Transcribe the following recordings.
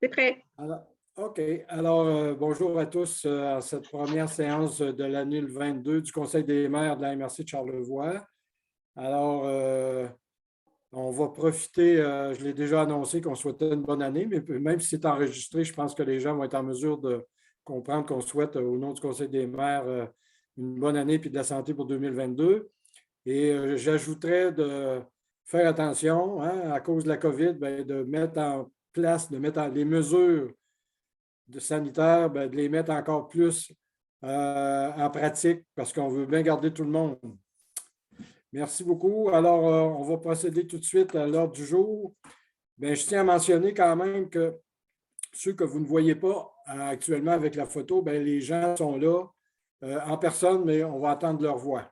C'est prêt. Alors, OK. Alors, bonjour à tous à cette première séance de l'année 22 du Conseil des maires de la MRC de Charlevoix. Alors, on va profiter, je l'ai déjà annoncé qu'on souhaitait une bonne année, mais même si c'est enregistré, je pense que les gens vont être en mesure de comprendre qu'on souhaite, au nom du Conseil des maires, une bonne année et de la santé pour 2022. Et j'ajouterais de faire attention, hein, à cause de la COVID, de mettre en place, les mesures sanitaires, de les mettre encore plus en pratique parce qu'on veut bien garder tout le monde. Merci beaucoup. Alors, on va procéder tout de suite à l'ordre du jour. Bien, je tiens à mentionner quand même que ceux que vous ne voyez pas actuellement avec la photo, bien, les gens sont là en personne, mais on va attendre leur voix.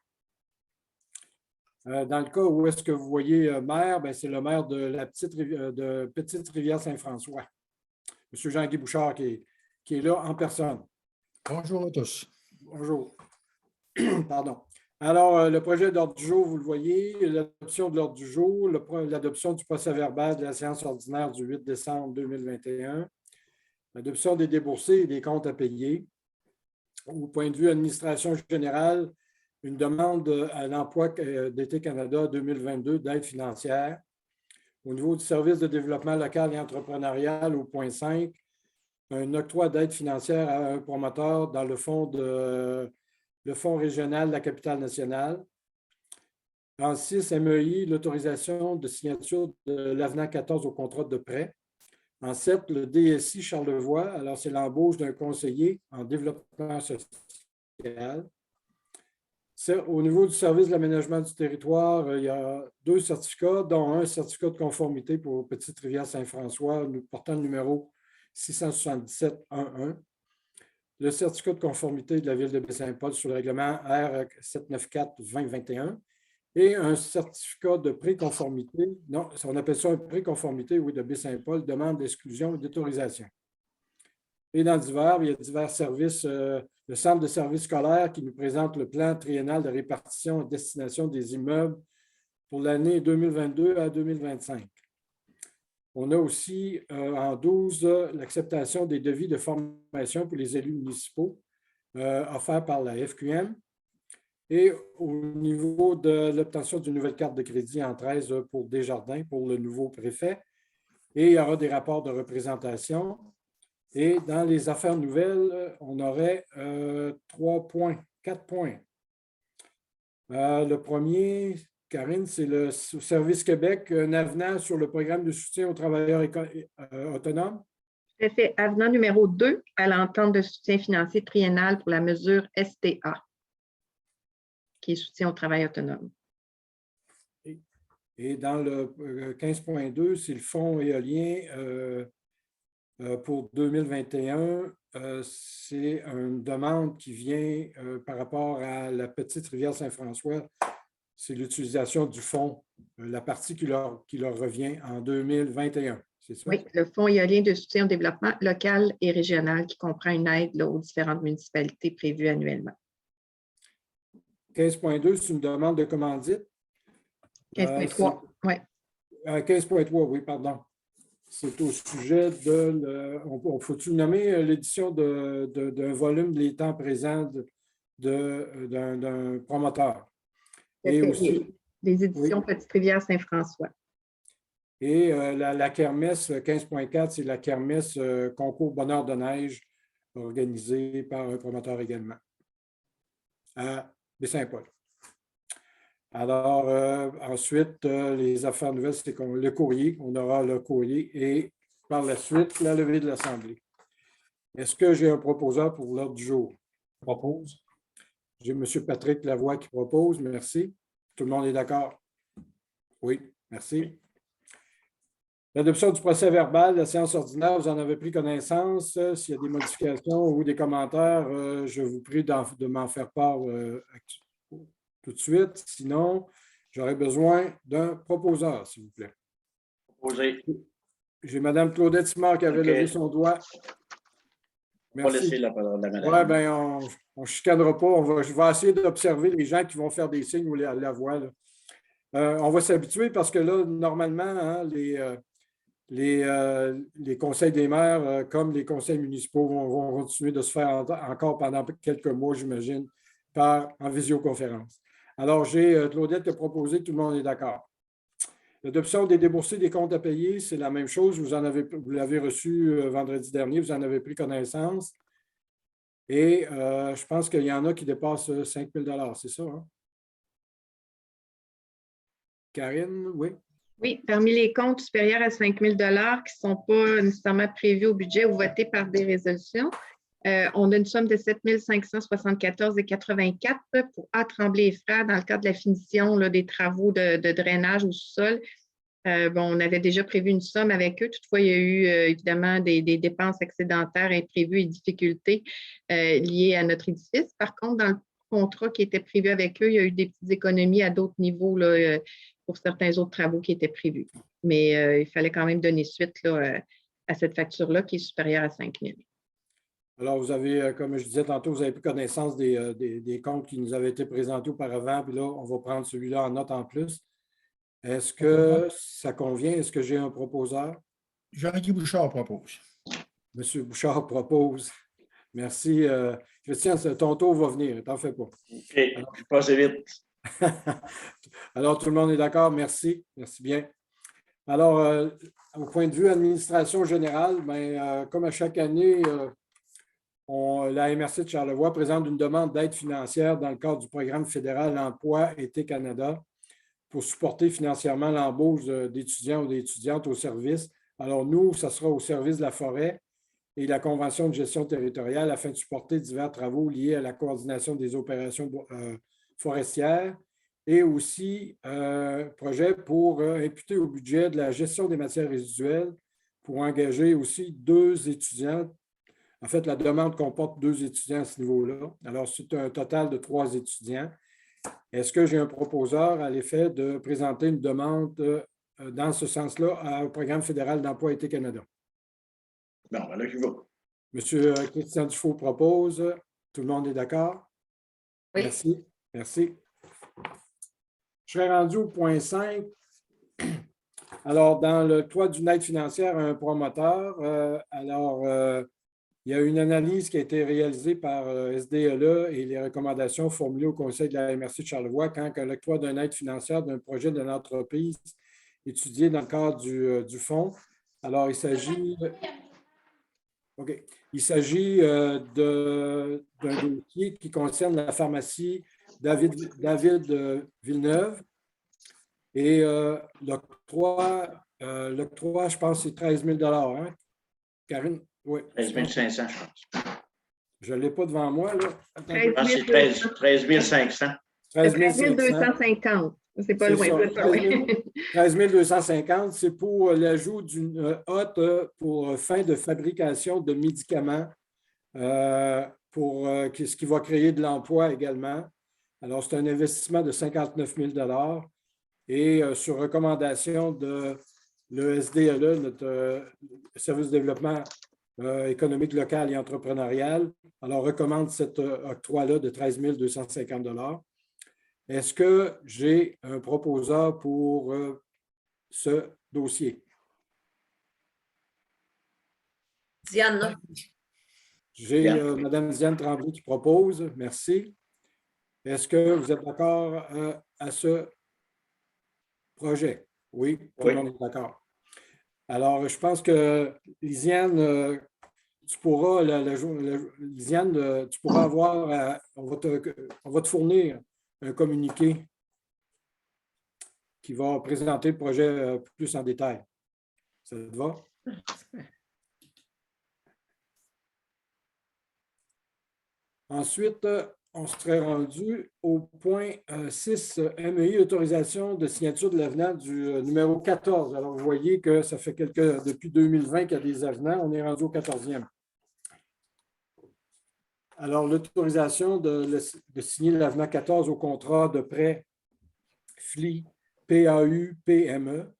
Dans le cas où est-ce que vous voyez maire, c'est le maire de la Petite Rivière Saint-François, M. Jean-Guy Bouchard, qui est là en personne. Bonjour à tous. Bonjour. Pardon. Alors, le projet d'ordre du jour, vous le voyez, l'adoption de l'ordre du jour, l'adoption du procès-verbal de la séance ordinaire du 8 décembre 2021, l'adoption des déboursés et des comptes à payer. Au point de vue administration générale, une demande à l'emploi d'été Canada 2022 d'aide financière. Au niveau du service de développement local et entrepreneurial, au point 5, un octroi d'aide financière à un promoteur dans le fonds régional de la capitale nationale. En 6, MEI, l'autorisation de signature de l'avenant 14 au contrat de prêt. En 7, le DSI Charlevoix, alors c'est l'embauche d'un conseiller en développement social. Au niveau du service de l'aménagement du territoire, il y a 2 certificats, dont un certificat de conformité pour Petite Rivière Saint-François, portant le numéro 677-11. Le certificat de conformité de la Ville de Baie-Saint-Paul sur le règlement R 794-2021 et un certificat de préconformité, non, on appelle ça un préconformité, oui, de Baie-Saint-Paul, demande d'exclusion et d'autorisation. Et dans divers, il y a divers services, le Centre de services scolaires qui nous présente le plan triennal de répartition et destination des immeubles pour l'année 2022 à 2025. On a aussi en 12 l'acceptation des devis de formation pour les élus municipaux offerts par la FQM. Et au niveau de l'obtention d'une nouvelle carte de crédit en 13 pour Desjardins, pour le nouveau préfet. Et il y aura des rapports de représentation. Et dans les affaires nouvelles, on aurait 4 points. Le premier, Karine, c'est le Service Québec, un avenant sur le programme de soutien aux travailleurs autonomes. Tout à fait. Avenant numéro 2 à l'entente de soutien financier triennal pour la mesure STA, qui est soutien au travail autonome. Et dans le 15.2, c'est le fonds éolien pour 2021. C'est une demande qui vient par rapport à la Petite Rivière Saint-François. C'est l'utilisation du fonds, la partie qui leur revient en 2021. C'est ça? Oui, le fonds éolien de soutien au développement local et régional qui comprend une aide aux différentes municipalités prévues annuellement. 15.2, c'est une demande de commandite. 15.3, oui. 15.3, oui, pardon. C'est au sujet de... Faut-il nommer l'édition d'un volume de les temps présents d'un promoteur? Et aussi, les éditions oui. Petite Rivière Saint-François. Et la kermesse 15.4, c'est la kermesse concours Bonheur de neige organisée par un promoteur également à Baie-Saint-Paul. Alors, ensuite, les affaires nouvelles, c'est le courrier. On aura le courrier et par la suite, la levée de l'Assemblée. Est-ce que j'ai un proposeur pour l'ordre du jour? Je propose. J'ai M. Patrick Lavoie qui propose. Merci. Tout le monde est d'accord? Oui, merci. L'adoption du procès-verbal de la séance ordinaire, vous en avez pris connaissance. S'il y a des modifications ou des commentaires, je vous prie de m'en faire part tout de suite. Sinon, j'aurais besoin d'un proposeur, s'il vous plaît. Proposé. J'ai Mme Claudette Simard qui avait levé son doigt. Merci. On va laisser la parole à Mme. Oui, bien, on ne chicanera pas. Je vais essayer d'observer les gens qui vont faire des signes ou la voix. On va s'habituer parce que là, normalement, hein, les conseils des maires, comme les conseils municipaux, vont continuer de se faire encore pendant quelques mois, j'imagine, en visioconférence. Alors, j'ai Claudette qui a proposé, tout le monde est d'accord. L'adoption des déboursés des comptes à payer, c'est la même chose. Vous l'avez reçu vendredi dernier, vous en avez pris connaissance. Et je pense qu'il y en a qui dépassent 5 000 $, c'est ça, hein? Karine, oui? Oui, parmi les comptes supérieurs à 5 000 $ qui ne sont pas nécessairement prévus au budget ou votés par des résolutions, on a une somme de 7 574,84 pour A. Tremblay et Frères dans le cadre de la finition là, des travaux de drainage au sous-sol. On avait déjà prévu une somme avec eux. Toutefois, il y a eu évidemment des dépenses excédentaires imprévues et difficultés liées à notre édifice. Par contre, dans le contrat qui était prévu avec eux, il y a eu des petites économies à d'autres niveaux là, pour certains autres travaux qui étaient prévus. Mais il fallait quand même donner suite là, à cette facture-là qui est supérieure à 5 000 $. Alors, vous avez, comme je disais tantôt, vous avez pris connaissance des comptes qui nous avaient été présentés auparavant, puis là, on va prendre celui-là en note en plus. Est-ce que ça convient? Est-ce que j'ai un proposeur? Jean-Guy Bouchard propose. Monsieur Bouchard propose. Merci. Christian, ton tour va venir, t'en fais pas. OK, je passe vite. Alors, tout le monde est d'accord? Merci. Merci bien. Alors, au point de vue administration générale, comme à chaque année, la MRC de Charlevoix présente une demande d'aide financière dans le cadre du programme fédéral Emploi Été Canada pour supporter financièrement l'embauche d'étudiants ou d'étudiantes au service. Alors, nous, ça sera au service de la forêt et la Convention de gestion territoriale afin de supporter divers travaux liés à la coordination des opérations forestières et aussi projet pour imputer au budget de la gestion des matières résiduelles pour engager aussi 2 étudiants. En fait, la demande comporte 2 étudiants à ce niveau-là. Alors, c'est un total de 3 étudiants. Est-ce que j'ai un proposeur à l'effet de présenter une demande dans ce sens-là au Programme fédéral d'emploi Été Canada? Bon, là, je vais. Monsieur Christian Dufault propose. Tout le monde est d'accord? Oui. Merci. Merci. Je serais rendu au point 5. Alors, dans le toit d'une aide financière à un promoteur, il y a une analyse qui a été réalisée par SDLE et les recommandations formulées au Conseil de la MRC de Charlevoix quand l'octroi d'une aide financière d'un projet de l'entreprise étudié dans le cadre du fonds. Alors, il s'agit d'un dossier qui concerne la pharmacie David Villeneuve. Et l'octroi, je pense, c'est 13 000 $. Hein? Karine? Oui. 13 500, je pense. Je ne l'ai pas devant moi. Là. C'est 13 500. 13 250. C'est pas loin. 13 250, c'est pour l'ajout d'une hotte pour fin de fabrication de médicaments, ce qui va créer de l'emploi également. Alors, c'est un investissement de 59 000 $ et sur recommandation de le SDLE, notre service de développement économique local et entrepreneurial, alors recommande cet octroi-là de 13 250 $. Est-ce que j'ai un proposeur pour ce dossier? Diane. J'ai Mme Diane Tremblay qui propose. Merci. Est-ce que vous êtes d'accord à ce projet? Oui, tout le monde est d'accord. Alors, je pense que Lisiane, tu pourras, Lisiane, tu pourras avoir, on va te fournir un communiqué qui va présenter le projet plus en détail. Ça te va? Ensuite, on serait rendu au point 6, MEI, autorisation de signature de l'avenant du numéro 14. Alors, vous voyez que ça fait depuis 2020 qu'il y a des avenants. On est rendu au 14e. Alors, l'autorisation de signer l'avenant 14 au contrat de prêt FLI PAU-PME.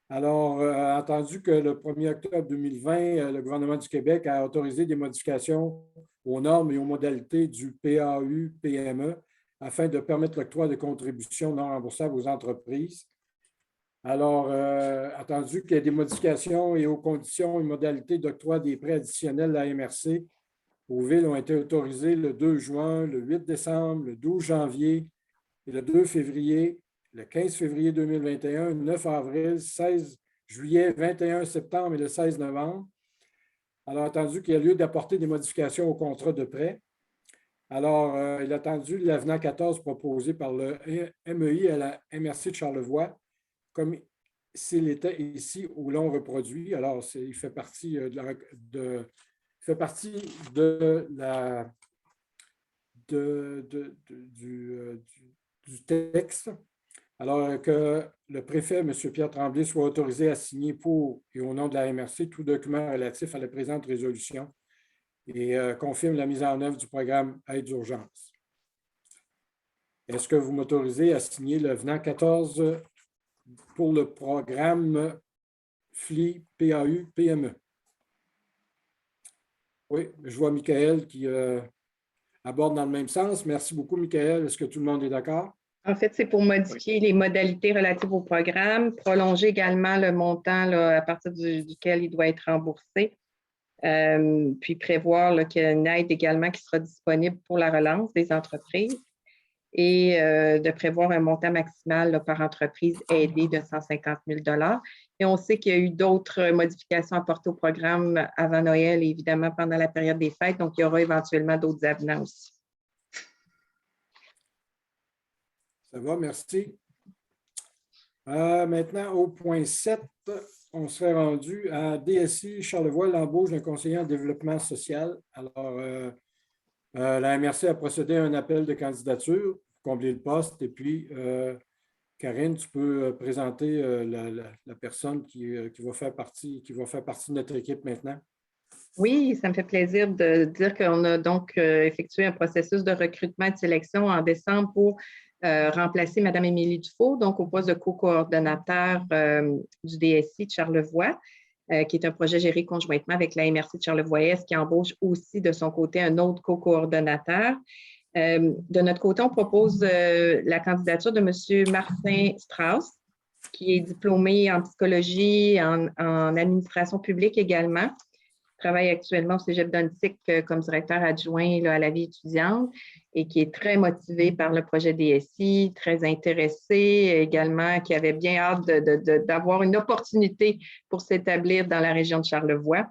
Alors, entendu que le 1er octobre 2020, le gouvernement du Québec a autorisé des modifications aux normes et aux modalités du PAU-PME afin de permettre l'octroi de contributions non remboursables aux entreprises. Alors, attendu qu'il y ait des modifications et aux conditions et modalités d'octroi des prêts additionnels de la MRC aux villes ont été autorisées le 2 juin, le 8 décembre, le 12 janvier et le 2 février, le 15 février 2021, le 9 avril, 16 juillet, 21 septembre et le 16 novembre. Alors, attendu qu'il y a lieu d'apporter des modifications au contrat de prêt. Alors, il a attendu l'avenant 14 proposé par le MEI à la MRC de Charlevoix, comme s'il était ici où l'on reproduit. Alors, il fait partie du texte. Alors que le préfet, M. Pierre Tremblay, soit autorisé à signer pour et au nom de la MRC tout document relatif à la présente résolution et confirme la mise en œuvre du programme Aide d'urgence. Est-ce que vous m'autorisez à signer le venant 14 pour le programme FLI PAU PME? Oui, je vois Michael qui aborde dans le même sens. Merci beaucoup, Michael. Est-ce que tout le monde est d'accord? En fait, c'est pour modifier les modalités relatives au programme, prolonger également le montant là, à partir duquel il doit être remboursé, puis prévoir qu'il y a une aide également qui sera disponible pour la relance des entreprises et de prévoir un montant maximal là, par entreprise aidée de 150 000 $. Et on sait qu'il y a eu d'autres modifications apportées au programme avant Noël et évidemment pendant la période des fêtes, donc il y aura éventuellement d'autres avenants aussi. Ça va, merci. Maintenant, au point 7, on serait rendu à DSI Charlevoix, l'embauche d'un conseiller en développement social. Alors, la MRC a procédé à un appel de candidature, combler le poste, et puis, Karine, tu peux présenter la personne qui va faire partie de notre équipe maintenant. Oui, ça me fait plaisir de dire qu'on a donc effectué un processus de recrutement et de sélection en décembre pour remplacer Mme Émilie Dufault, donc au poste de co-coordonnateur du DSI de Charlevoix, qui est un projet géré conjointement avec la MRC de Charlevoix-Est, qui embauche aussi de son côté un autre co-coordonnateur. De notre côté, on propose la candidature de M. Martin Strauss, qui est diplômé en psychologie, en administration publique également. Il travaille actuellement au Cégep d'Ontic comme directeur adjoint là, à la vie étudiante et qui est très motivé par le projet DSI, très intéressé également, qui avait bien hâte d'avoir une opportunité pour s'établir dans la région de Charlevoix.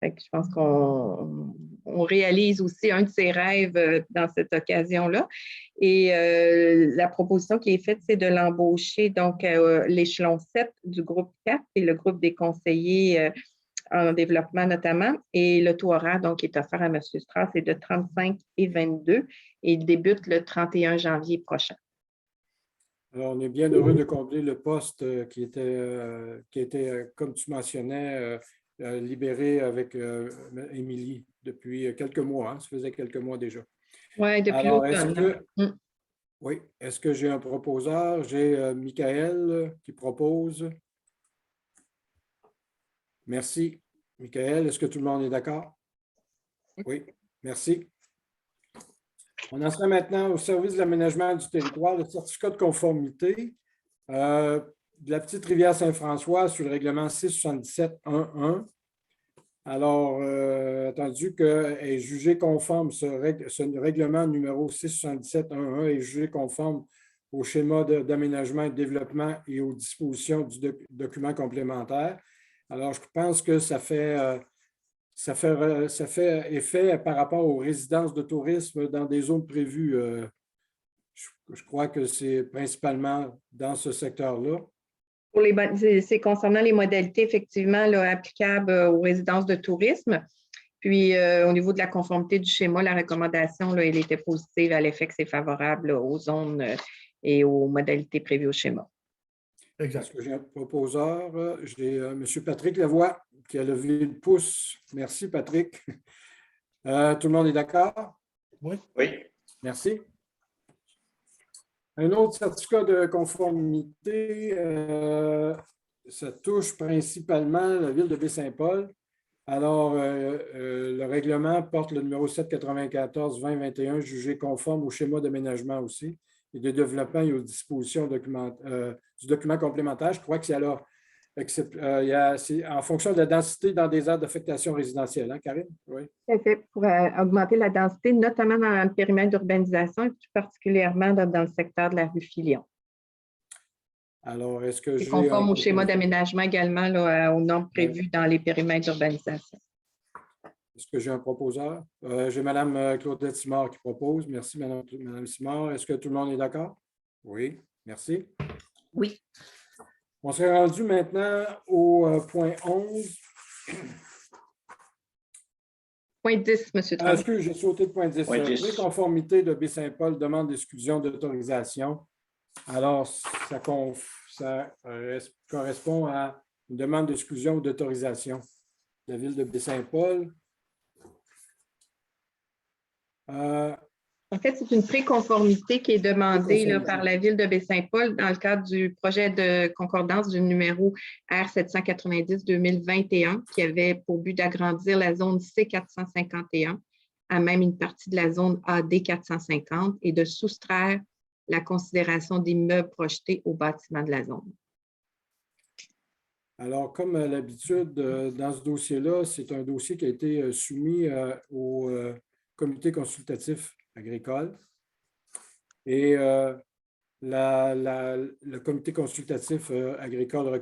Fait que je pense qu'on réalise aussi un de ses rêves dans cette occasion-là. Et la proposition qui est faite, c'est de l'embaucher donc l'échelon 7 du groupe 4 et le groupe des conseillers en développement notamment. Et le taux horaire donc, est offert à M. Strauss est de 35 et 22 et il débute le 31 janvier prochain. Alors, on est bien heureux de combler le poste qui était, comme tu mentionnais, libéré avec Émilie depuis quelques mois. Hein, ça faisait quelques mois déjà. Oui, depuis l'automne. Oui, est-ce que j'ai un proposeur? J'ai Michael qui propose. Merci. Michael, est-ce que tout le monde est d'accord? Oui, merci. On en sera maintenant au service de l'aménagement du territoire, le certificat de conformité de la petite rivière Saint-François sur le règlement 677.1.1. Alors, attendu qu'est jugé conforme, ce règlement numéro 677.1.1 est jugé conforme au schéma d'aménagement et de développement et aux dispositions du document complémentaire. Alors, je pense que ça fait effet par rapport aux résidences de tourisme dans des zones prévues. Je crois que c'est principalement dans ce secteur-là. C'est concernant les modalités effectivement là, applicables aux résidences de tourisme. Puis, au niveau de la conformité du schéma, la recommandation, là, elle était positive à l'effet que c'est favorable là, aux zones et aux modalités prévues au schéma. Exact. J'ai un proposeur. J'ai M. Patrick Lavoie qui a levé le pouce. Merci, Patrick. Tout le monde est d'accord? Oui. Oui. Merci. Un autre certificat de conformité, ça touche principalement la ville de Baie-Saint-Paul. Alors, le règlement porte le numéro 794-2021, jugé conforme au schéma d'aménagement aussi, et de développement et aux dispositions du document complémentaire. Je crois que c'est en fonction de la densité dans des aires d'affectation résidentielle, hein, Karine? Oui. Tout à fait, pour augmenter la densité, notamment dans le périmètre d'urbanisation et plus particulièrement dans le secteur de la rue Filion. Alors, est-ce que C'est j'ai conforme au schéma d'aménagement également là, aux normes prévues dans les périmètres d'urbanisation. Est-ce que j'ai un proposeur? J'ai Mme Claudette Simard qui propose. Merci, Mme Simard. Est-ce que tout le monde est d'accord? Oui, merci. Oui. On serait rendu maintenant au point 11. Point 10, M. Tremblay. Excusez, j'ai sauté le point 10. Point 10. Préconformité de Baie-Saint-Paul, demande d'exclusion d'autorisation. Alors, ça correspond à une demande d'exclusion ou d'autorisation de la ville de Baie-Saint-Paul. En fait, c'est une préconformité qui est demandée là, par la ville de Baie-Saint-Paul dans le cadre du projet de concordance du numéro R790-2021 qui avait pour but d'agrandir la zone C451 à même une partie de la zone AD 450 et de soustraire la considération d'immeubles projetés au bâtiment de la zone. Alors, comme à l'habitude, dans ce dossier-là, c'est un dossier qui a été soumis au comité consultatif agricole. Et le comité consultatif agricole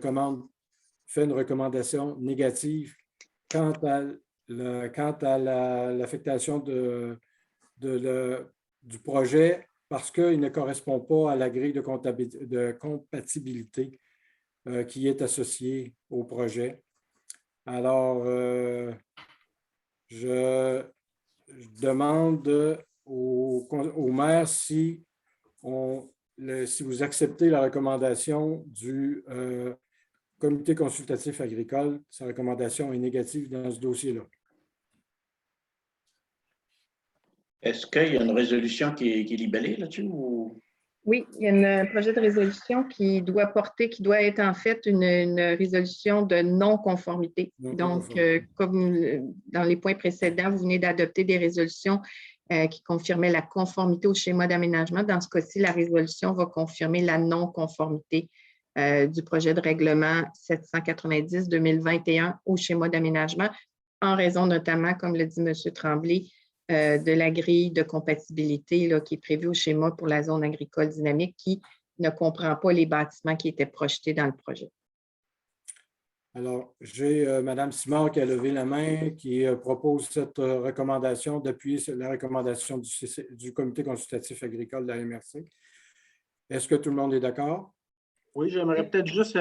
fait une recommandation négative quant à l'affectation du projet parce qu'il ne correspond pas à la grille de compatibilité qui est associée au projet. Alors, je demande au maire si vous acceptez la recommandation du comité consultatif agricole. Sa recommandation est négative dans ce dossier-là. Est-ce qu'il y a une résolution qui est libellée là-dessus? Ou... Oui, il y a un projet de résolution qui doit être en fait une résolution de non-conformité. Donc, comme dans les points précédents, vous venez d'adopter des résolutions qui confirmaient la conformité au schéma d'aménagement. Dans ce cas-ci, la résolution va confirmer la non-conformité du projet de règlement 790-2021 au schéma d'aménagement, en raison notamment, comme le dit M. Tremblay, de la grille de compatibilité là, qui est prévue au schéma pour la zone agricole dynamique qui ne comprend pas les bâtiments qui étaient projetés dans le projet. Alors, j'ai Mme Simard qui a levé la main, qui propose cette recommandation, d'appuyer sur la recommandation du comité consultatif agricole de la MRC. Est-ce que tout le monde est d'accord? Oui, j'aimerais peut-être juste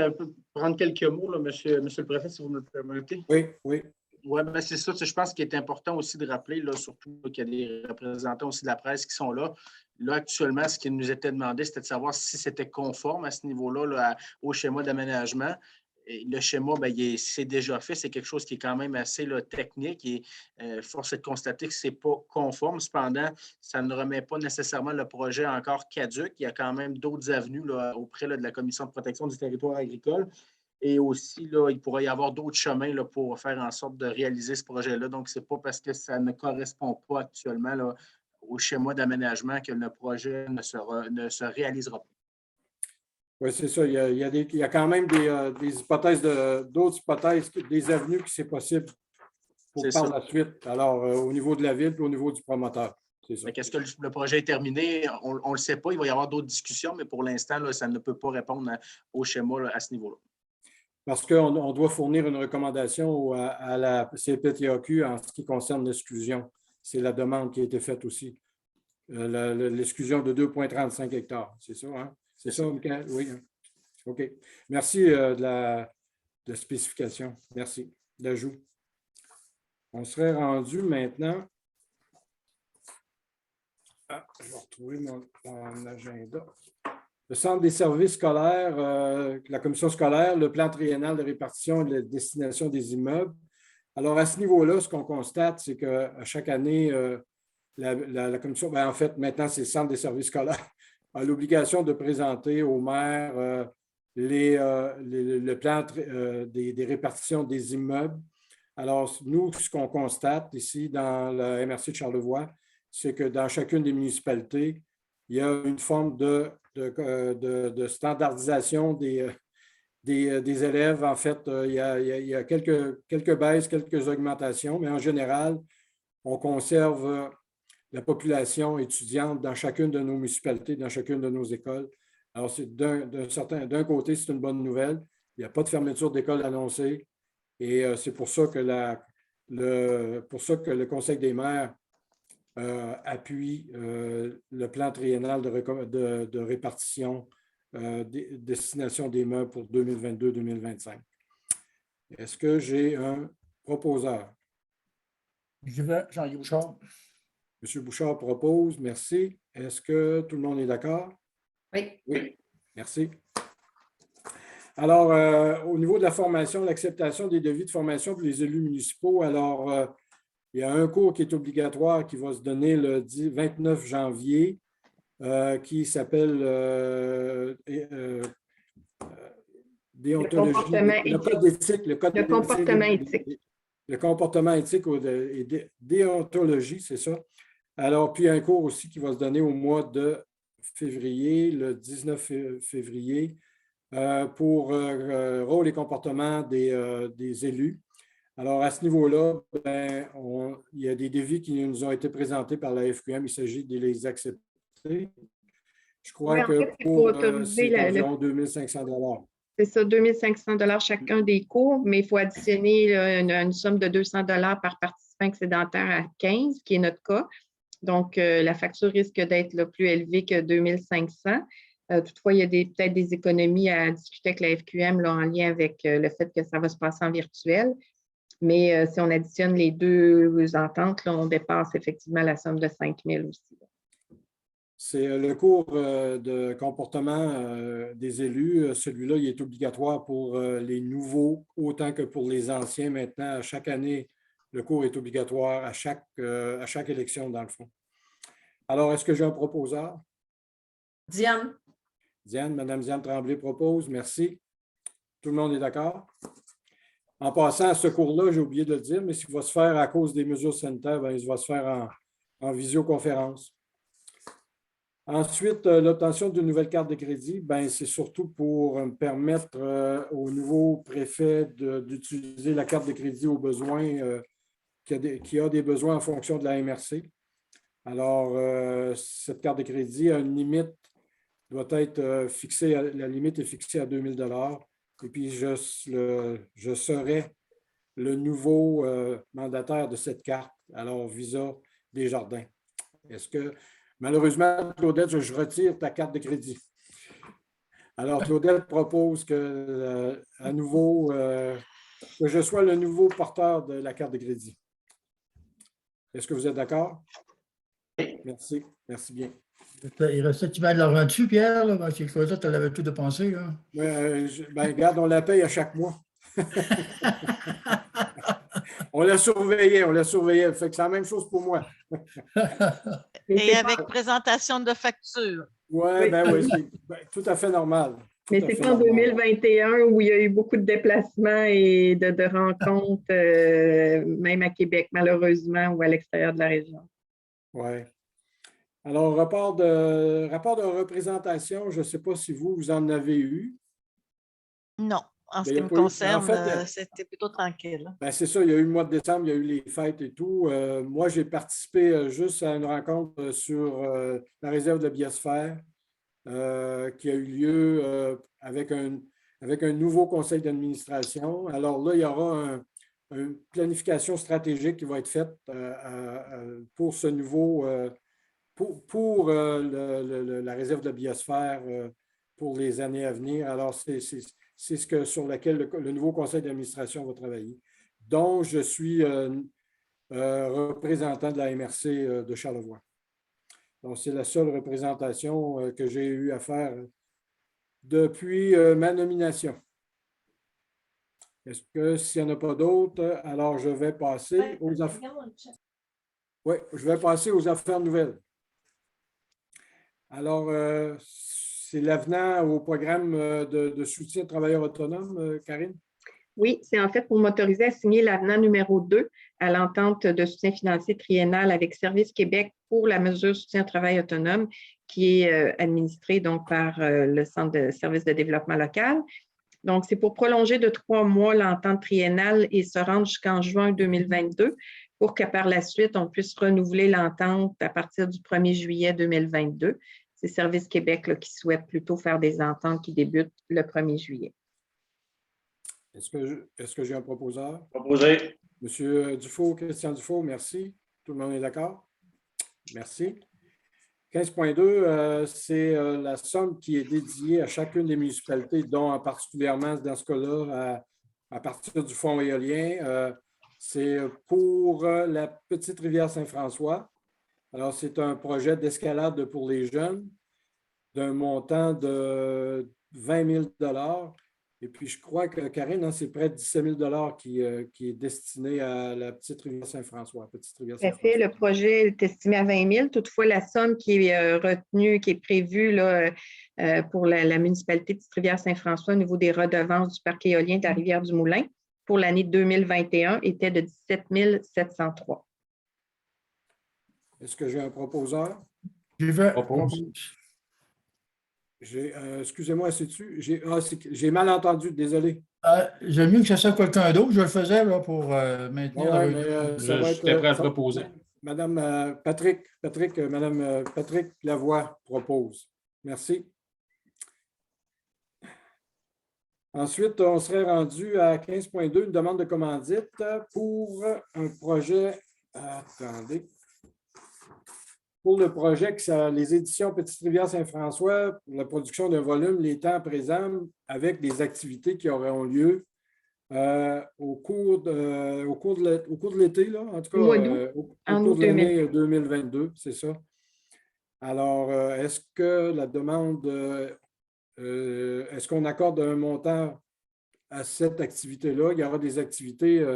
prendre quelques mots, là, monsieur le préfet, si vous me le permettez. Oui, oui. Oui, ben c'est ça. Je pense qu'il est important aussi de rappeler, là, surtout qu'il y a des représentants aussi de la presse qui sont là. Là, actuellement, ce qui nous était demandé, c'était de savoir si c'était conforme à ce niveau-là là, au schéma d'aménagement. Le schéma, c'est déjà fait. C'est quelque chose qui est quand même assez là, technique et force est de constater que ce n'est pas conforme. Cependant, ça ne remet pas nécessairement le projet encore caduc. Il y a quand même d'autres avenues là, auprès là, de la Commission de protection du territoire agricole. Et aussi, là, il pourrait y avoir d'autres chemins là, pour faire en sorte de réaliser ce projet-là. Donc, ce n'est pas parce que ça ne correspond pas actuellement là, au schéma d'aménagement que le projet ne se réalisera pas. Oui, c'est ça. Il y a quand même des hypothèses, d'autres hypothèses, des avenues que c'est possible pour par la suite. Alors, au niveau de la ville et au niveau du promoteur. Est-ce que le projet est terminé? On ne le sait pas. Il va y avoir d'autres discussions, mais pour l'instant, là, ça ne peut pas répondre au schéma là, à ce niveau-là. Parce qu'on doit fournir une recommandation à la CPTAQ en ce qui concerne l'exclusion. C'est la demande qui a été faite aussi. L'exclusion de 2,35 hectares. C'est ça, hein? C'est ça, Michael? Oui. Hein? OK. Merci de la spécification. Merci. L'ajout. On serait rendu maintenant. Je vais retrouver mon agenda. Le Centre des services scolaires, la commission scolaire, le plan triennal de répartition et de destination des immeubles. Alors, à ce niveau-là, ce qu'on constate, c'est qu'à chaque année, la commission, en fait, maintenant, c'est le Centre des services scolaires, a l'obligation de présenter au maire le plan des répartitions des immeubles. Alors, nous, ce qu'on constate ici dans la MRC de Charlevoix, c'est que dans chacune des municipalités, il y a une forme de de standardisation des élèves. En fait, il y a quelques baisses, quelques augmentations, mais en général, on conserve la population étudiante dans chacune de nos municipalités, dans chacune de nos écoles. Alors, d'un côté, c'est une bonne nouvelle. Il n'y a pas de fermeture d'école annoncée. Et c'est pour ça que le Conseil des maires appuie le plan triennal de répartition destination des meubles pour 2022-2025. Est-ce que j'ai un proposeur? Je vais, Jean-Guy Bouchard. M. Bouchard propose. Merci. Est-ce que tout le monde est d'accord? Oui. Oui. Merci. Alors, au niveau de la formation, l'acceptation des devis de formation pour les élus municipaux, alors, il y a un cours qui est obligatoire qui va se donner le 29 janvier qui s'appelle déontologie, le code d'éthique. Le comportement éthique. Le comportement éthique et déontologie, c'est ça. Alors, puis un cours aussi qui va se donner au mois de février, le 19 février, pour rôle et comportement des élus. Alors, à ce niveau-là, il y a des devis qui nous ont été présentés par la FQM. Il s'agit de les accepter. Je crois que pour c'est environ 2 500 $. C'est ça, 2 500 $ chacun des cours, mais il faut additionner une somme de 200 $ par participant excédentaire à 15, qui est notre cas. Donc, la facture risque d'être plus élevée que 2 500. Toutefois, il y a peut-être des économies à discuter avec la FQM là, en lien avec le fait que ça va se passer en virtuel. Mais si on additionne les deux ententes, là, on dépasse effectivement la somme de 5 000 aussi. C'est le cours de comportement des élus. Celui-là, il est obligatoire pour les nouveaux autant que pour les anciens. Maintenant, à chaque année, le cours est obligatoire à chaque élection, dans le fond. Alors, est-ce que j'ai un proposeur? Diane. Diane, Mme Diane Tremblay propose. Merci. Tout le monde est d'accord? En passant à ce cours-là, j'ai oublié de le dire, mais s'il va se faire à cause des mesures sanitaires, il va se faire en visioconférence. Ensuite, l'obtention d'une nouvelle carte de crédit, c'est surtout pour permettre au nouveau préfet d'utiliser la carte de crédit aux besoins, qui a des besoins en fonction de la MRC. Alors, cette carte de crédit a une limite, doit être fixée, la limite est fixée à 2 000 $. Et puis, je serai le nouveau mandataire de cette carte, alors Visa Desjardins. Est-ce que, malheureusement, Claudette, je retire ta carte de crédit. Alors, Claudette propose que, à nouveau, que je sois le nouveau porteur de la carte de crédit. Est-ce que vous êtes d'accord? Merci. Merci bien. Il restait que tu mets de l'argent dessus, Pierre, là, parce que Claudette, tu l'avais tout dépensé. Regarde, on la paye à chaque mois. On l'a surveillé. Fait que c'est la même chose pour moi. Et avec présentation de facture. Oui, c'est tout à fait normal. Mais c'est en 2021 où il y a eu beaucoup de déplacements et de rencontres, même à Québec, malheureusement, ou à l'extérieur de la région. Oui. Alors, rapport de représentation, je ne sais pas si vous en avez eu. Non. En ce qui me concerne, c'était plutôt tranquille. C'est ça, il y a eu le mois de décembre, il y a eu les fêtes et tout. Moi, j'ai participé juste à une rencontre sur la réserve de la biosphère qui a eu lieu avec un nouveau conseil d'administration. Alors là, il y aura une planification stratégique qui va être faite pour ce nouveau, pour la réserve de la biosphère pour les années à venir. Alors, c'est sur lequel le nouveau conseil d'administration va travailler, dont je suis représentant de la MRC de Charlevoix. Donc, c'est la seule représentation que j'ai eu à faire depuis ma nomination. Est-ce que s'il n'y en a pas d'autres, alors je vais passer aux affaires. Oui, je vais passer aux affaires nouvelles. Alors, c'est l'avenant au programme de soutien aux travailleurs autonomes, Karine? Oui, c'est en fait pour m'autoriser à signer l'avenant numéro 2 à l'entente de soutien financier triennal avec Service Québec pour la mesure soutien au travail autonome qui est administré donc par le Centre de services de développement local. Donc, c'est pour prolonger de 3 mois l'entente triennale et se rendre jusqu'en juin 2022 pour que par la suite, on puisse renouveler l'entente à partir du 1er juillet 2022. C'est Service Québec là, qui souhaite plutôt faire des ententes qui débutent le 1er juillet. Est-ce que j'ai un proposeur? Proposé. Monsieur Dufault, Christian Dufault, merci. Tout le monde est d'accord? Merci. 15.2, c'est la somme qui est dédiée à chacune des municipalités, dont particulièrement dans ce cas-là, à partir du fonds éolien. C'est pour la petite rivière Saint-François. Alors, c'est un projet d'escalade pour les jeunes d'un montant de 20 000 Et puis, je crois que, Karine, c'est près de 17 000 qui est destiné à la petite rivière Saint-François. Le projet est estimé à 20 000. Toutefois, la somme qui est retenue, qui est prévue là, pour la municipalité de Petite-Rivière Saint-François au niveau des redevances du parc éolien de la rivière du Moulin pour l'année 2021 était de 17 703. Est-ce que j'ai un proposeur? Excusez-moi, sais-tu? J'ai mal entendu, désolé. J'aime mieux que ça soit quelqu'un d'autre. Je le faisais là, pour maintenir la mais, ça va J'étais prêt à ça, proposer. Madame Madame Patrick Lavoie propose. Merci. Ensuite, on serait rendu à 15.2, une demande de commandite pour un projet. Attendez. Pour le projet, les éditions Petite-Rivière Saint-François, pour la production d'un volume, les temps présents, avec des activités qui auront lieu au cours de l'été, là, en tout cas, au cours de l'année 2022, c'est ça. Alors, est-ce que la demande, est-ce qu'on accorde un montant à cette activité-là? Il y aura des activités.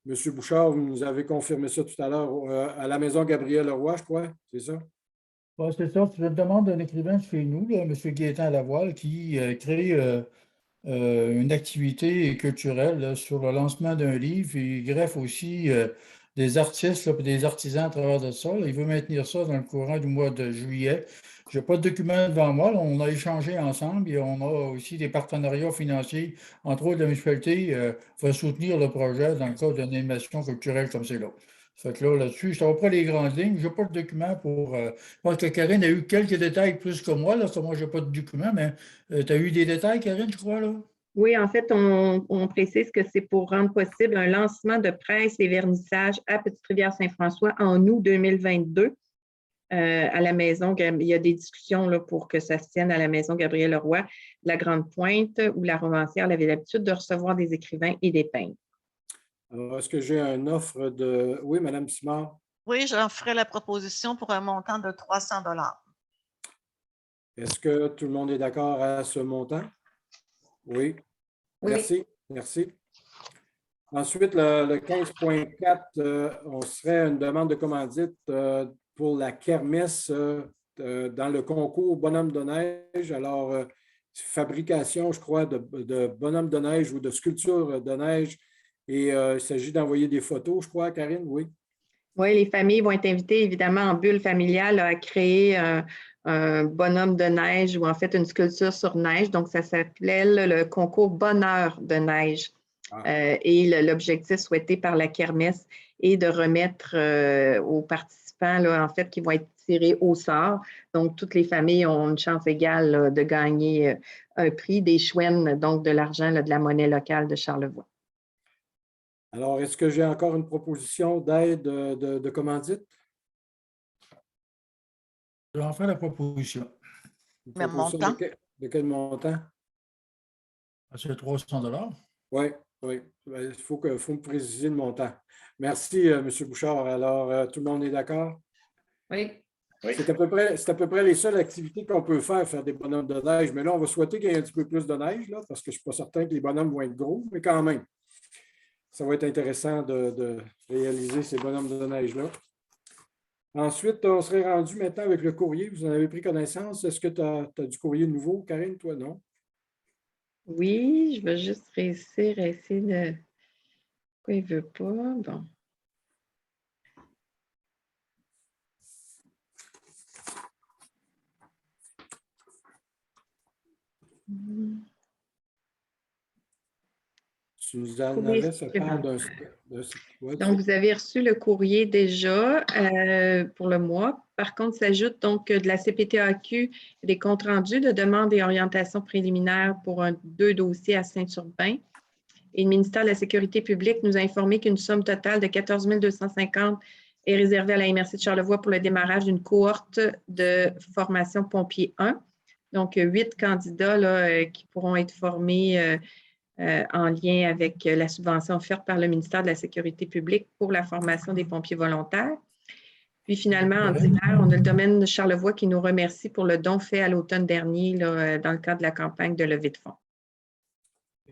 M. Bouchard, vous nous avez confirmé ça tout à l'heure à la maison Gabriel-Leroy, je crois, c'est ça? Oui, c'est ça. C'est une demande d'un écrivain de chez nous, là, M. Gaétan Lavoie, qui crée une activité culturelle là, sur le lancement d'un livre. Il greffe aussi des artistes et des artisans à travers de ça. Là. Il veut maintenir ça dans le courant du mois de juillet. Je n'ai pas de document devant moi. Là. On a échangé ensemble et on a aussi des partenariats financiers. Entre autres, la municipalité va soutenir le projet dans le cadre d'une animation culturelle comme c'est là. Fait que là-dessus, je ne sais pas les grandes lignes. Je n'ai pas de document pour. Je pense que Karine a eu quelques détails plus que moi. Là, moi, je n'ai pas de document, mais tu as eu des détails, Karine, je crois, là? Oui, en fait, on précise que c'est pour rendre possible un lancement de presse et vernissage à Petite-Rivière-Saint-François en août 2022 à la maison. Il y a des discussions là, pour que ça se tienne à la maison Gabriel-Leroy, la Grande Pointe, où la romancière avait l'habitude de recevoir des écrivains et des peintres. Alors, est-ce que j'ai une offre de… Oui, Mme Simard? Oui, j'en ferai la proposition pour un montant de 300 $. Est-ce que tout le monde est d'accord à ce montant? Oui. Merci. Merci. Ensuite, le 15.4, on serait une demande de commandite pour la kermesse dans le concours Bonhomme de neige. Alors, fabrication, je crois, de bonhomme de neige ou de sculpture de neige. Et il s'agit d'envoyer des photos, je crois, Karine, oui? Oui, les familles vont être invitées, évidemment, en bulle familiale à créer un bonhomme de neige ou en fait une sculpture sur neige. Donc, ça s'appelait le concours Bonheur de neige. Et l'objectif souhaité par la kermesse est de remettre aux participants, là, en fait, qui vont être tirés au sort. Donc, toutes les familles ont une chance égale là, de gagner un prix, des chouennes, donc de l'argent, de la monnaie locale de Charlevoix. Alors, est-ce que j'ai encore une proposition d'aide de commandite? Je vais en faire la proposition. Même montant? De quel montant? C'est 300 $. Oui, oui. Il faut me préciser le montant. Merci, M. Bouchard. Alors, tout le monde est d'accord? Oui. C'est à peu près les seules activités qu'on peut faire des bonhommes de neige. Mais là, on va souhaiter qu'il y ait un petit peu plus de neige, là, parce que je ne suis pas certain que les bonhommes vont être gros, mais quand même. Ça va être intéressant de réaliser ces bonhommes de neige-là. Ensuite, on serait rendu maintenant avec le courrier. Vous en avez pris connaissance. Est-ce que tu as du courrier nouveau, Karine? Toi, non? Oui, je vais juste réussir à essayer de… Pourquoi il ne veut pas? Bon. Tu nous en Oui, avais, ça c'est parle bon. ouais, Donc, vous avez reçu le courrier déjà pour le mois. Par contre, s'ajoute donc de la CPTAQ des comptes rendus de demande et orientation préliminaire pour 2 dossiers à Saint-Urbain. Et le ministère de la Sécurité publique nous a informé qu'une somme totale de 14 250 est réservée à la MRC de Charlevoix pour le démarrage d'une cohorte de formation pompier 1. Donc, 8 candidats là, qui pourront être formés en lien avec la subvention offerte par le ministère de la Sécurité publique pour la formation des pompiers volontaires. Puis finalement, en divers, on a le domaine de Charlevoix qui nous remercie pour le don fait à l'automne dernier là, dans le cadre de la campagne de levée de fonds.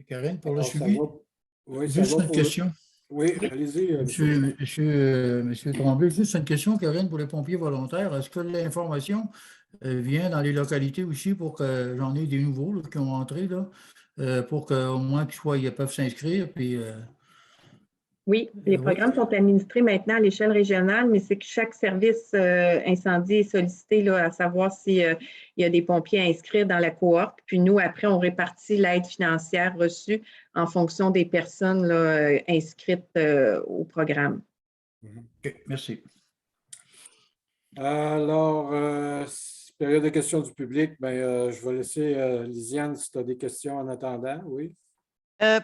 Karine, pour le Alors, ça suivi, va. Oui, ça juste va une pour question. Oui, allez-y, Monsieur Tremblay, juste une question, Karine, pour les pompiers volontaires. Est-ce que l'information vient dans les localités aussi pour que j'en ai des nouveaux là, qui ont entré, là, pour qu'au moins ils peuvent s'inscrire? Puis, Oui, les programmes sont administrés maintenant à l'échelle régionale, mais c'est que chaque service incendie est sollicité là, à savoir s'il y a des pompiers à inscrire dans la cohorte. Puis nous, après, on répartit l'aide financière reçue en fonction des personnes là, inscrites au programme. OK, merci. Alors, période de questions du public, je vais laisser Lisiane si tu as des questions en attendant. Oui.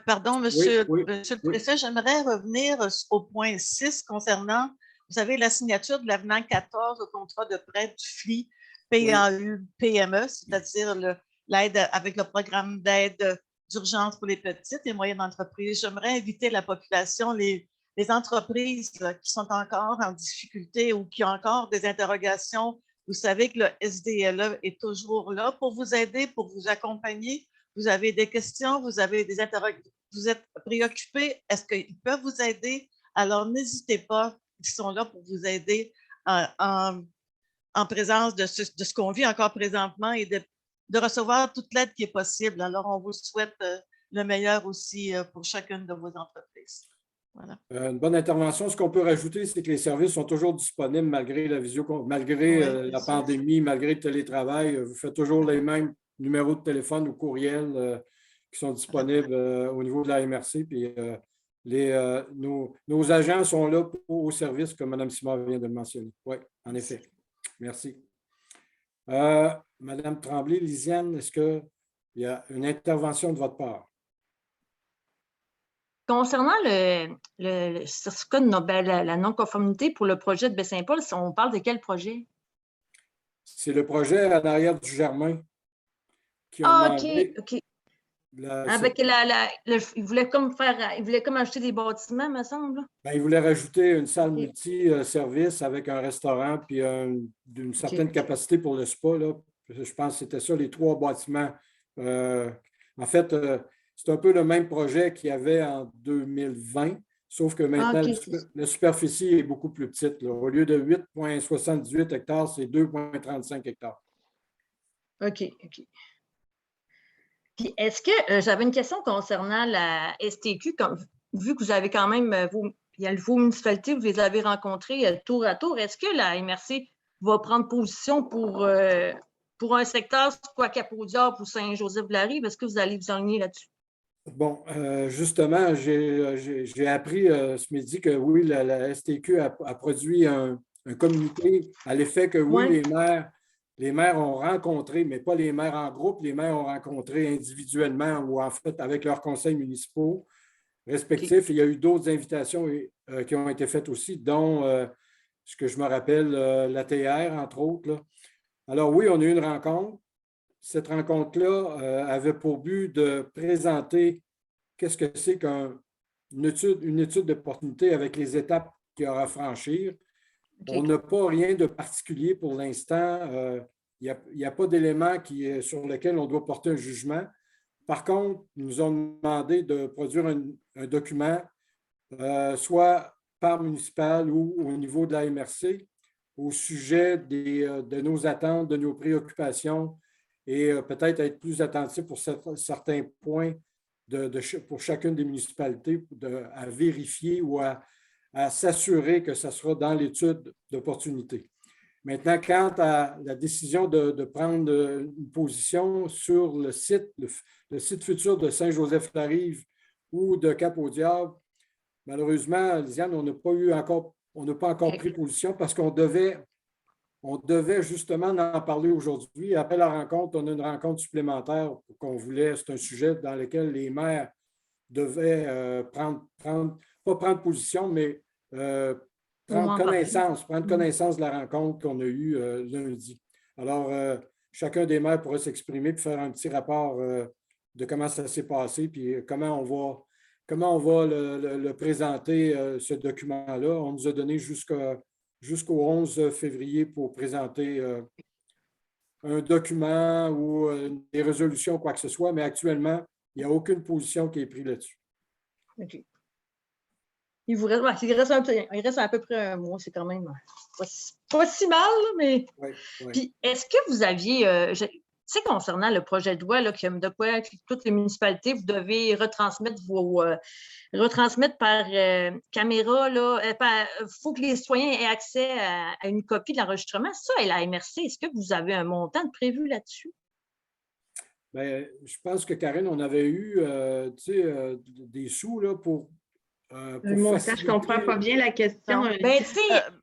Pardon, Monsieur Oui, le Président, j'aimerais revenir au point 6 concernant, vous savez, la signature de l'avenant 14 au contrat de prêt du FLI PAU-PME, c'est-à-dire l'aide avec le programme d'aide d'urgence pour les petites et moyennes entreprises. J'aimerais inviter la population, les entreprises là, qui sont encore en difficulté ou qui ont encore des interrogations. Vous savez que le SDLE est toujours là pour vous aider, pour vous accompagner. Vous avez des questions, vous avez des interrogations, vous êtes préoccupé, est-ce qu'ils peuvent vous aider? Alors, n'hésitez pas, ils sont là pour vous aider en présence de ce qu'on vit encore présentement et de recevoir toute l'aide qui est possible. Alors, on vous souhaite le meilleur aussi pour chacune de vos entreprises. Voilà. Une bonne intervention. Ce qu'on peut rajouter, c'est que les services sont toujours disponibles malgré la malgré la pandémie, malgré le télétravail. Vous faites toujours les mêmes numéros de téléphone ou courriel qui sont disponibles au niveau de la MRC. Puis nos agents sont là au service, comme Mme Simard vient de le mentionner. Oui, en effet. Merci. Mme Tremblay, Lisiane, est-ce qu'il y a une intervention de votre part? Concernant le certificat de la non-conformité pour le projet de Baie-Saint-Paul, on parle de quel projet? C'est le projet en arrière du Germain. OK. Avec il voulait comme acheter des bâtiments, me semble. Il voulait rajouter une salle multi-service avec un restaurant puis d'une certaine capacité pour le spa. Là. Je pense que c'était ça, les 3 bâtiments. En fait, c'est un peu le même projet qu'il y avait en 2020, sauf que maintenant, la superficie est beaucoup plus petite. Là. Au lieu de 8,78 hectares, c'est 2,35 hectares. OK. Puis, est-ce que j'avais une question concernant la STQ, vu que vous avez quand même, vos municipalités, vous les avez rencontrées tour à tour, est-ce que la MRC va prendre position pour un secteur, soit Cap-au-Diable ou Saint-Joseph-de-la-Rive? Est-ce que vous allez vous enligner là-dessus? Bon, justement, j'ai appris ce midi que oui, la STQ a produit un communiqué à l'effet que oui, les maires ont rencontré, mais pas les maires en groupe, les maires ont rencontré individuellement ou en fait avec leurs conseils municipaux respectifs. Il y a eu d'autres invitations qui ont été faites aussi, dont ce que je me rappelle, l'ATR, entre autres. Là. Alors oui, on a eu une rencontre. Cette rencontre-là avait pour but de présenter qu'est-ce que c'est une étude d'opportunité avec les étapes qu'il y aura à franchir. On n'a pas rien de particulier pour l'instant. Il n'y a pas d'élément sur lequel on doit porter un jugement. Par contre, ils nous ont demandé de produire un document, soit par municipal ou au niveau de la MRC, au sujet de nos attentes, de nos préoccupations et peut-être être plus attentif pour certains points pour chacune des municipalités à vérifier ou à s'assurer que ça sera dans l'étude d'opportunité. Maintenant, quant à la décision de prendre une position sur le site futur de Saint-Joseph-la-Rive ou de Cap-au-Diable, malheureusement, Lisiane, on n'a pas encore pris position parce qu'on devait justement en parler aujourd'hui. Après la rencontre, on a une rencontre supplémentaire qu'on voulait. C'est un sujet dans lequel les maires devaient pas prendre position, mais prendre connaissance de la rencontre qu'on a eue lundi. Alors, chacun des maires pourra s'exprimer et faire un petit rapport de comment ça s'est passé, puis comment on va le présenter, ce document-là. On nous a donné jusqu'au 11 février pour présenter un document ou des résolutions, quoi que ce soit, mais actuellement, il n'y a aucune position qui est prise là-dessus. OK. Il reste à peu près un mois, c'est quand même pas si mal, mais. Oui, oui. Puis, est-ce que vous aviez, tu sais, concernant le projet de loi, là, de quoi toutes les municipalités, vous devez retransmettre par caméra, il faut que les citoyens aient accès à une copie de l'enregistrement. Ça, et la MRC, est-ce que vous avez un montant de prévu là-dessus? Bien, je pense que, Karine, on avait eu des sous là, pour je ne comprends pas bien la question.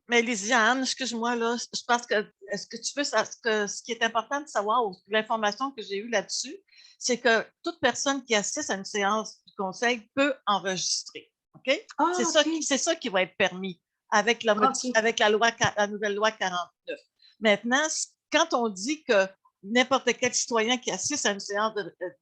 Mais Lisiane, excuse-moi, là, je pense que est-ce que tu veux ce qui est important de savoir, ou l'information que j'ai eue là-dessus, c'est que toute personne qui assiste à une séance du conseil peut enregistrer. OK? Ah, c'est ça qui va être permis avec la nouvelle loi 49. Maintenant, quand on dit que n'importe quel citoyen qui assiste à une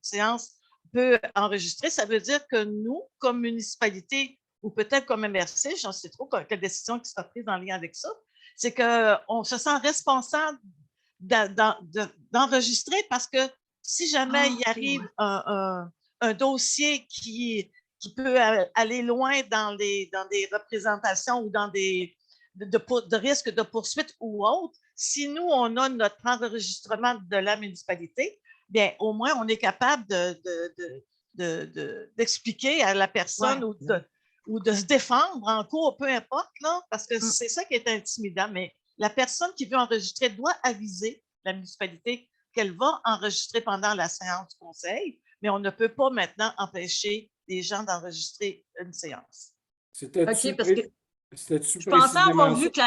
séance peut enregistrer, ça veut dire que nous, comme municipalité, ou peut-être comme MRC, j'en sais trop, quelle décision qui sera prise en lien avec ça, c'est qu'on se sent responsable d'enregistrer parce que si jamais il arrive un dossier qui peut aller loin dans des représentations ou dans de risques de poursuite ou autre, si nous, on a notre enregistrement de la municipalité, bien, au moins, on est capable d'expliquer à la personne ou de se défendre en cours, peu importe, là, parce que c'est ça qui est intimidant. Mais la personne qui veut enregistrer doit aviser la municipalité qu'elle va enregistrer pendant la séance du conseil, mais on ne peut pas maintenant empêcher les gens d'enregistrer une séance. C'était-tu je pensais avoir vu que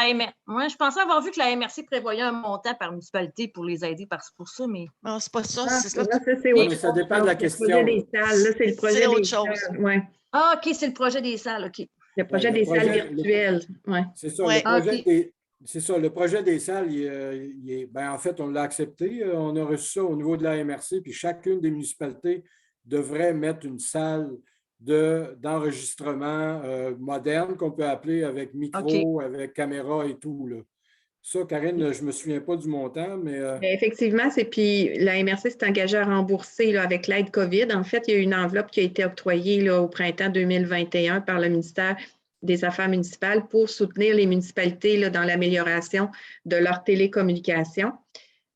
la MRC prévoyait un montant par municipalité pour les aider pour ça, mais. Non, c'est pas ça. Mais ça dépend de la question. Le projet des salles, là, c'est le projet des salles. Ouais. Ah, OK, c'est le projet des salles, OK. Le projet des salles virtuelles. Ouais. C'est ça, le projet des salles, en fait, on l'a accepté. On a reçu ça au niveau de la MRC, puis chacune des municipalités devrait mettre une salle d'enregistrement moderne qu'on peut appeler avec micro, avec caméra et tout. Là. Ça, Karine, je ne me souviens pas du montant, mais… Effectivement, puis la MRC s'est engagée à rembourser là, avec l'aide COVID. En fait, il y a une enveloppe qui a été octroyée là, au printemps 2021 par le ministère des Affaires municipales pour soutenir les municipalités là, dans l'amélioration de leur télécommunication.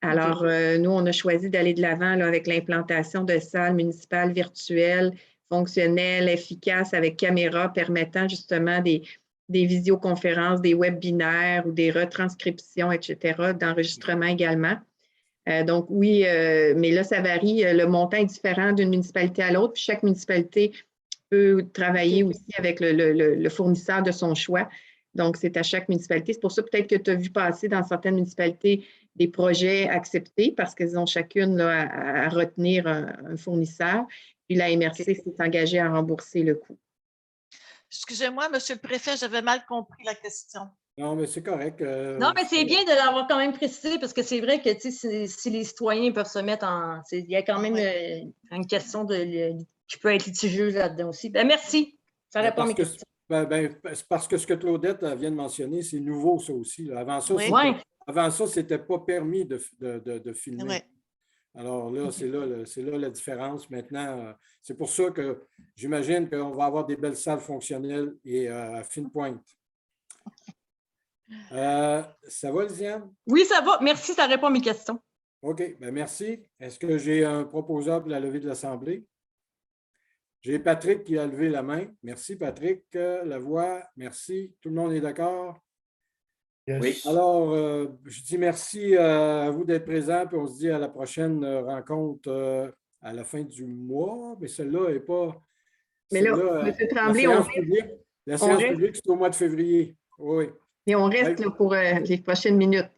Alors, nous, on a choisi d'aller de l'avant avec l'implantation de salles municipales virtuelles, fonctionnelles, efficaces, avec caméra, permettant justement des visioconférences, des webinaires ou des retranscriptions, etc., d'enregistrement également. Donc, oui, mais là, ça varie. Le montant est différent d'une municipalité à l'autre. Puis chaque municipalité peut travailler aussi avec le fournisseur de son choix. Donc, c'est à chaque municipalité. C'est pour ça peut-être que tu as vu passer dans certaines municipalités des projets acceptés parce qu'elles ont chacune là, à retenir un fournisseur. Puis la MRC s'est engagée à rembourser le coût. Excusez-moi, Monsieur le Préfet, j'avais mal compris la question. Non, mais c'est correct. Non, mais c'est bien de l'avoir quand même précisé parce que c'est vrai que si les citoyens peuvent se mettre en… Il y a quand même une question qui peut être litigieuse là-dedans aussi. Ben, merci. Ça répond à mes questions. Parce que ce que Claudette vient de mentionner, c'est nouveau, ça aussi. Là. Avant ça, ce n'était pas permis de filmer. Oui. Alors là, c'est là la différence. Maintenant, c'est pour ça que j'imagine qu'on va avoir des belles salles fonctionnelles et à fine pointe. Ça va, Lisiane? Oui, ça va. Merci, ça répond à mes questions. OK, bien merci. Est-ce que j'ai un proposeur pour la levée de l'Assemblée? J'ai Patrick qui a levé la main. Merci, Patrick. La voix, merci. Tout le monde est d'accord? Yes. Oui. Alors, je dis merci à vous d'être présents, puis on se dit à la prochaine rencontre à la fin du mois, mais celle-là n'est pas. Mais là, celle-là, M. Tremblay, on la séance reste- publique, c'est au mois de février. Oui, et on reste là, pour les prochaines minutes.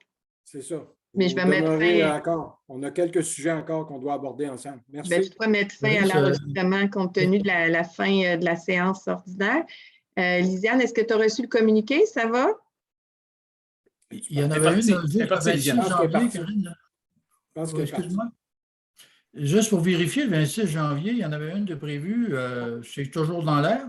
c'est ça. Mais je vais Vous mettre demeurez fin- encore. On a quelques sujets encore qu'on doit aborder ensemble. Merci. Je dois mettre fin à Oui, ça- l'enregistrement compte tenu de la fin de la séance ordinaire. Lisiane, est-ce que tu as reçu le communiqué? Ça va? Il y en C'est avait parti, une le c'est parti, 26 Lisiane. Je pense qu'elle est janvier, partie. Karine. Je pense qu'elle est partie. Excuse-moi. Juste pour vérifier, le 26 janvier, il y en avait une de prévue. C'est toujours dans l'air?